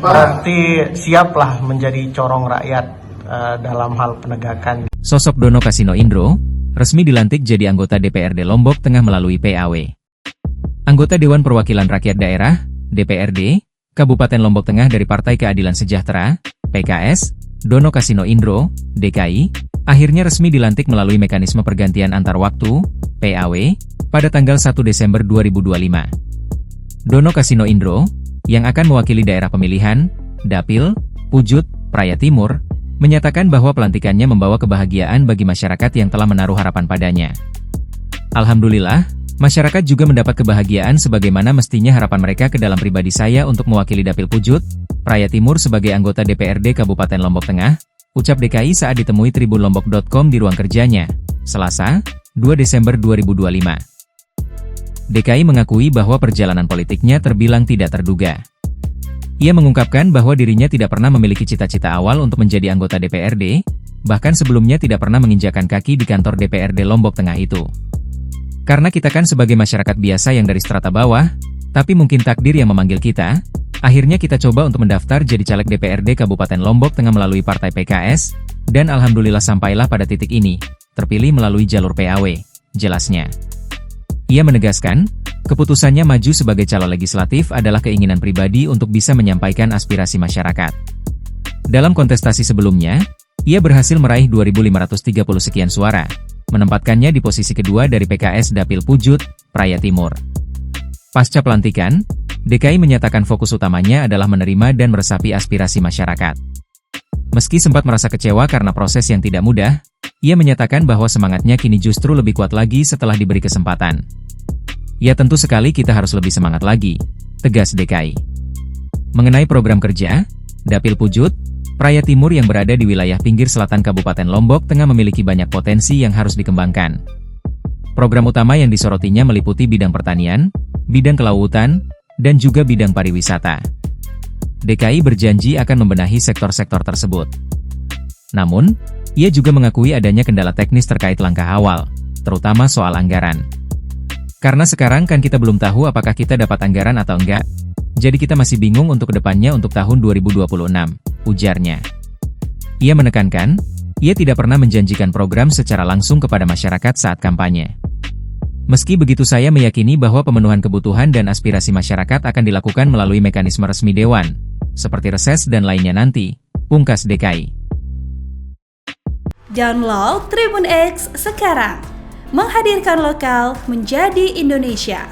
berarti siaplah menjadi corong rakyat dalam hal penegakan. Sosok Dono Kasino Indro resmi dilantik jadi anggota DPRD Lombok Tengah melalui PAW. Anggota Dewan Perwakilan Rakyat Daerah, DPRD, Kabupaten Lombok Tengah dari Partai Keadilan Sejahtera, PKS, Dono Kasino Indro, DKI, akhirnya resmi dilantik melalui mekanisme pergantian antar waktu, PAW, pada tanggal 1 Desember 2025. Dono Kasino Indro, yang akan mewakili daerah pemilihan, Dapil, Pujut, Praia Timur, menyatakan bahwa pelantikannya membawa kebahagiaan bagi masyarakat yang telah menaruh harapan padanya. Alhamdulillah, masyarakat juga mendapat kebahagiaan sebagaimana mestinya harapan mereka ke dalam pribadi saya untuk mewakili Dapil Pujut, Praia Timur sebagai anggota DPRD Kabupaten Lombok Tengah, ucap DKI saat ditemui tribunlombok.com di ruang kerjanya, Selasa, 2 Desember 2025. DKI mengakui bahwa perjalanan politiknya terbilang tidak terduga. Ia mengungkapkan bahwa dirinya tidak pernah memiliki cita-cita awal untuk menjadi anggota DPRD, bahkan sebelumnya tidak pernah menginjakan kaki di kantor DPRD Lombok Tengah itu. Karena kita kan sebagai masyarakat biasa yang dari strata bawah, tapi mungkin takdir yang memanggil kita, akhirnya kita coba untuk mendaftar jadi caleg DPRD Kabupaten Lombok Tengah melalui Partai PKS, dan alhamdulillah sampailah pada titik ini, terpilih melalui jalur PAW, jelasnya. Ia menegaskan, keputusannya maju sebagai calon legislatif adalah keinginan pribadi untuk bisa menyampaikan aspirasi masyarakat. Dalam kontestasi sebelumnya, ia berhasil meraih 2.530 sekian suara, menempatkannya di posisi kedua dari PKS Dapil Pujut, Praia Timur. Pasca pelantikan, DKI menyatakan fokus utamanya adalah menerima dan meresapi aspirasi masyarakat. Meski sempat merasa kecewa karena proses yang tidak mudah, ia menyatakan bahwa semangatnya kini justru lebih kuat lagi setelah diberi kesempatan. Ya tentu sekali kita harus lebih semangat lagi, tegas DKI. Mengenai program kerja, Dapil Pujut, Praia Timur yang berada di wilayah pinggir selatan Kabupaten Lombok Tengah memiliki banyak potensi yang harus dikembangkan. Program utama yang disorotinya meliputi bidang pertanian, bidang kelautan, dan juga bidang pariwisata. DKI berjanji akan membenahi sektor-sektor tersebut. Namun, ia juga mengakui adanya kendala teknis terkait langkah awal, terutama soal anggaran. Karena sekarang kan kita belum tahu apakah kita dapat anggaran atau enggak, jadi kita masih bingung untuk kedepannya untuk tahun 2026, ujarnya. Ia menekankan, ia tidak pernah menjanjikan program secara langsung kepada masyarakat saat kampanye. Meski begitu saya meyakini bahwa pemenuhan kebutuhan dan aspirasi masyarakat akan dilakukan melalui mekanisme resmi Dewan, seperti reses dan lainnya nanti, pungkas DKI. Download Tribun X sekarang, menghadirkan lokal menjadi Indonesia.